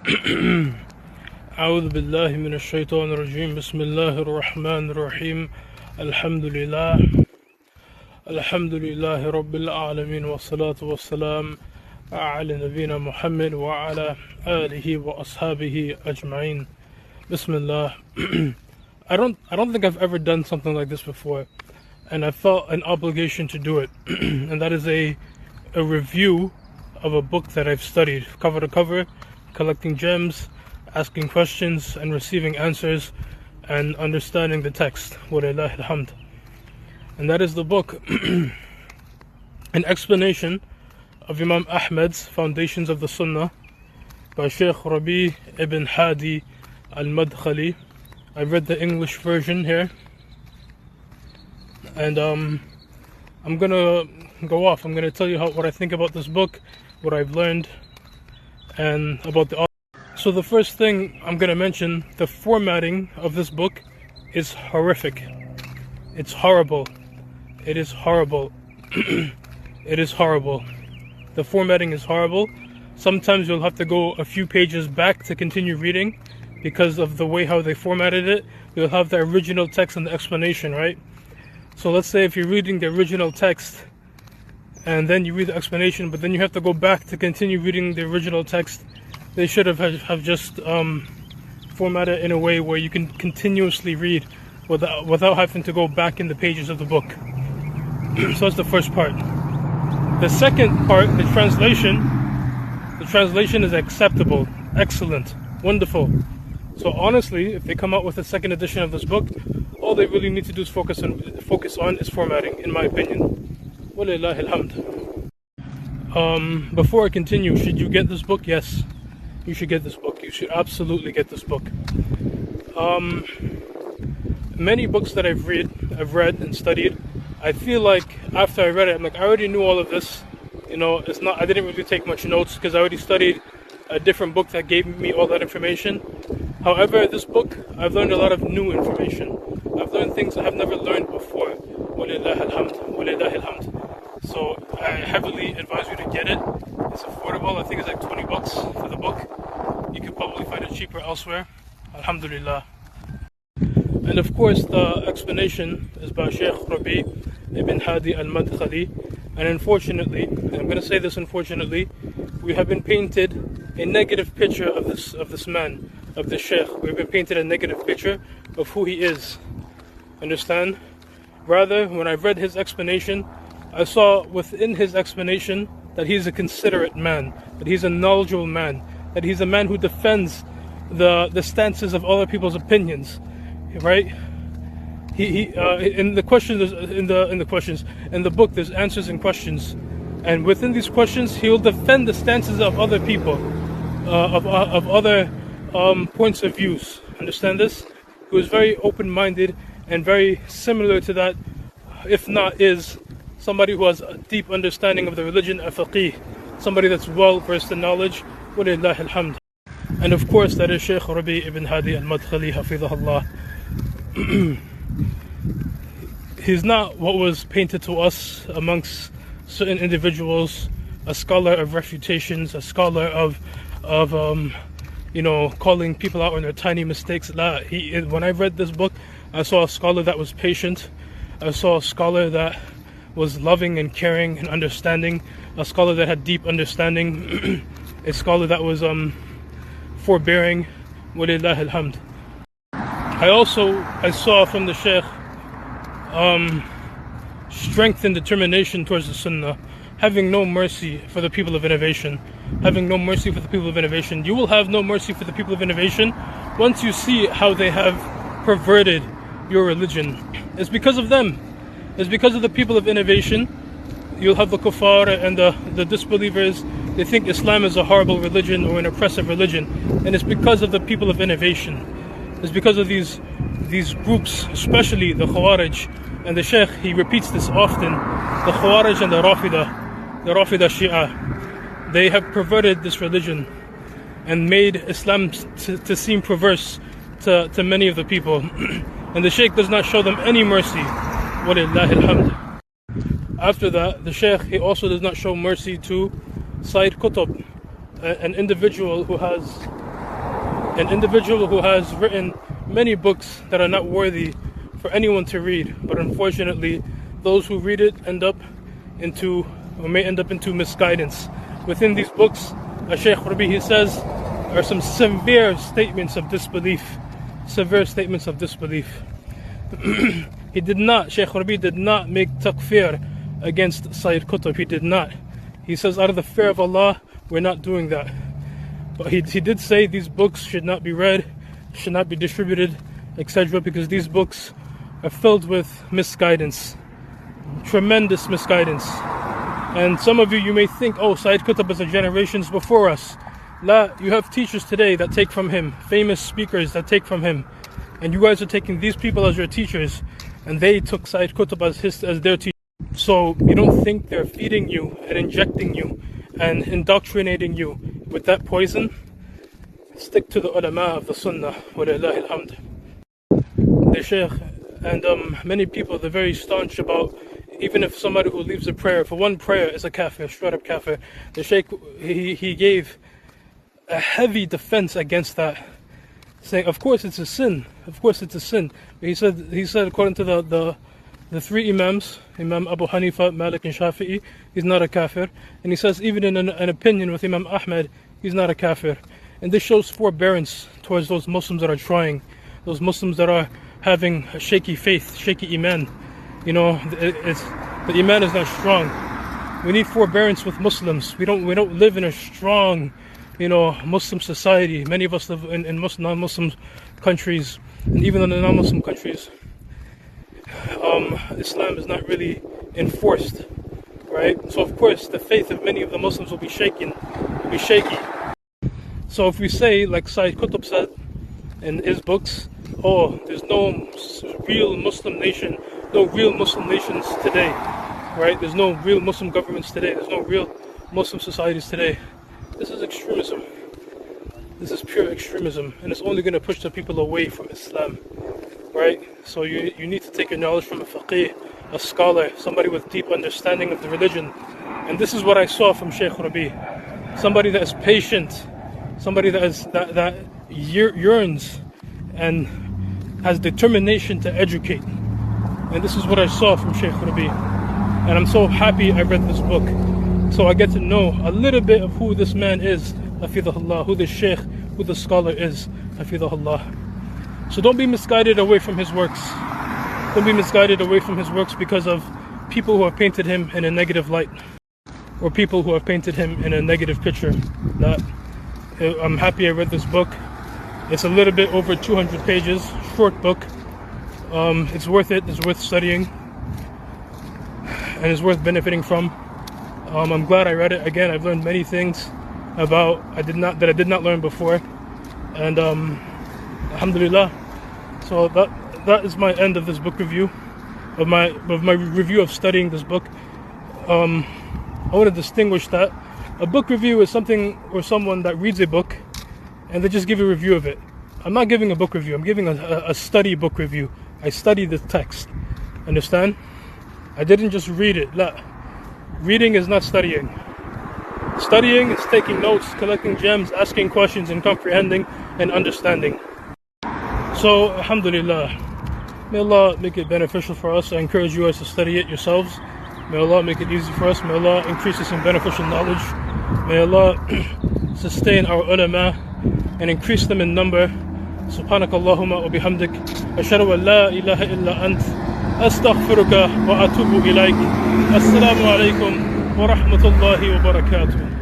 أعوذ بالله من الشيطان الرجيم بسم الله الرحمن الرحيم الحمد لله رب العالمين والصلاة والسلام على نبينا محمد وعلى آله وأصحابه أجمعين. Bismillah. I don't think I've ever done something like this before, and I felt an obligation to do it. And that is a review of a book that I've studied cover to cover, collecting gems, asking questions and receiving answers, and understanding the text. Walillahi alhamd. And that is the book, an explanation of Imam Ahmad's Foundations of the Sunnah by Shaykh Rabi ibn Hadi al-Madkhali. I've read the English version here, and I'm gonna go off. I'm gonna tell you what I think about this book, what I've learned, and about the author. So the first thing I'm gonna mention, the formatting of this book is horrific. It's horrible. It is horrible. It is horrible. The formatting is horrible. Sometimes you'll have to go a few pages back to continue reading because of the way how they formatted it. You'll have the original text and the explanation, right? So let's say if you're reading the original text and then you read the explanation, but then you have to go back to continue reading the original text. They should have just formatted it in a way where you can continuously read without having to go back in the pages of the book. So that's the first part. The second part, the translation is acceptable, excellent, wonderful. So honestly, if they come out with a second edition of this book, all they really need to do is focus on is formatting, in my opinion. Walillahi alhamd. Before I continue, should you get this book? Yes, you should get this book. You should absolutely get this book. Many books that I've read and studied, I feel like after I read it, I'm like, I already knew all of this. You know, I didn't really take much notes because I already studied a different book that gave me all that information. However, this book, I've learned a lot of new information. I've learned things I have never learned before. Walillahi alhamd. Walillahi alhamd. So I heavily advise you to get it. It's affordable. I think it's like 20 bucks for the book. You could probably find it cheaper elsewhere. Alhamdulillah. And of course, the explanation is by Shaykh Rabi ibn Hadi al-Madkhali. And unfortunately, and I'm going to say this unfortunately, we have been painted a negative picture of this man, of the Shaykh. We've been painted a negative picture of who he is. Understand? Rather, when I read his explanation, I saw within his explanation that he's a considerate man, that he's a knowledgeable man, that he's a man who defends the stances of other people's opinions, right? In the questions, in the book, there's answers and questions, and within these questions, he'll defend the stances of other people, of other points of views. Understand this? He was very open-minded and very similar to that, if not is somebody who has a deep understanding of the religion, a faqih, somebody that's well versed in knowledge. Walillahi alhamd. And of course, that is Shaykh Rabi ibn Hadi al-Madkhali, hafidhahullah. He's not what was painted to us amongst certain individuals, a scholar of refutations, a scholar of calling people out on their tiny mistakes. When I read this book, I saw a scholar that was patient. I saw a scholar that was loving and caring and understanding, a scholar that had deep understanding, a scholar that was forbearing. Walillahi alhamd. I saw from the Shaykh strength and determination towards the Sunnah, having no mercy for the people of innovation. Having no mercy for the people of innovation. You will have no mercy for the people of innovation once you see how they have perverted your religion. It's because of them. It's because of the people of innovation. You'll have the kuffar and the disbelievers. They think Islam is a horrible religion or an oppressive religion, and it's because of the people of innovation. It's because of these groups, especially the Khawarij. And the Shaykh, he repeats this often, the Khawarij and the Rafida Shia. They have perverted this religion and made Islam to seem perverse to many of the people. And the Shaykh does not show them any mercy. Walillahi alhamd. After that, the Shaykh, he also does not show mercy to Sayyid Qutb, an individual who has an individual who has written many books that are not worthy for anyone to read, but unfortunately those who read it may end up into misguidance. Within these books, Shaykh Rabi, he says, are some severe statements of disbelief. Severe statements of disbelief. Shaykh Rabi did not make takfir against Sayyid Qutb. He did not. He says, out of the fear of Allah, we're not doing that. But he did say these books should not be read, should not be distributed, etc., because these books are filled with misguidance. Tremendous misguidance. And some of you may think, oh, Sayyid Qutb is the generations before us. La, you have teachers today that take from him, famous speakers that take from him. And you guys are taking these people as your teachers, and they took Sayyid Qutb as their teacher. So you don't think they're feeding you and injecting you and indoctrinating you with that poison? Stick to the ulama of the Sunnah. Walillahi alhamd. The Shaykh and many people, they're very staunch about, even if somebody who leaves a prayer for one prayer is a kafir, straight up kafir. The Shaykh, he gave a heavy defense against that, saying, of course it's a sin. Of course it's a sin. But he said according to the three Imams, Imam Abu Hanifa, Malik and Shafi'i, he's not a kafir. And he says even in an opinion with Imam Ahmed, he's not a kafir. And this shows forbearance towards those Muslims that are trying, those Muslims that are having a shaky faith, shaky iman. You know, the iman is not strong. We need forbearance with Muslims. We don't live in a strong, Muslim society. Many of us live in non-Muslim countries, and even in the non-Muslim countries, Islam is not really enforced, right? So of course the faith of many of the Muslims will be shaky. So if we say, like Sayyid Qutb said in his books, oh, there's no real Muslim nation, no real Muslim nations today, right? There's no real Muslim governments today, there's no real Muslim societies today. This is extremism. This is pure extremism, and it's only going to push the people away from Islam, right? So you need to take your knowledge from a faqih, a scholar, somebody with deep understanding of the religion. And this is what I saw from Shaykh Rabi. Somebody that is patient, somebody that yearns and has determination to educate. And this is what I saw from Shaykh Rabi. And I'm so happy I read this book. So I get to know a little bit of who this man is, hafidhahullah, who the Shaykh, who the scholar is, hafidhahullah. So don't be misguided away from his works. Don't be misguided away from his works because of people who have painted him in a negative light, or people who have painted him in a negative picture. I'm happy I read this book. It's a little bit over 200 pages, short book. It's worth it. It's worth studying, and it's worth benefiting from. I'm glad I read it. Again, I've learned many things that I did not learn before, and alhamdulillah. So that is my end of this book review, of my review of studying this book. I want to distinguish that a book review is something or someone that reads a book and they just give a review of it. I'm not giving a book review. I'm giving a study book review. I study the text. Understand? I didn't just read it. La. Reading is not studying. Studying is taking notes, collecting gems, asking questions, and comprehending and understanding. So, alhamdulillah, may Allah make it beneficial for us. I encourage you guys to study it yourselves. May Allah make it easy for us. May Allah increase us in beneficial knowledge. May Allah sustain our ulama and increase them in number. Subhanakallahumma wa bihamdik. Ashhadu an la ilaha illa ant. Astaghfiruka wa atubu ilayk. Assalamu alaikum wa rahmatullahi wa barakatuh.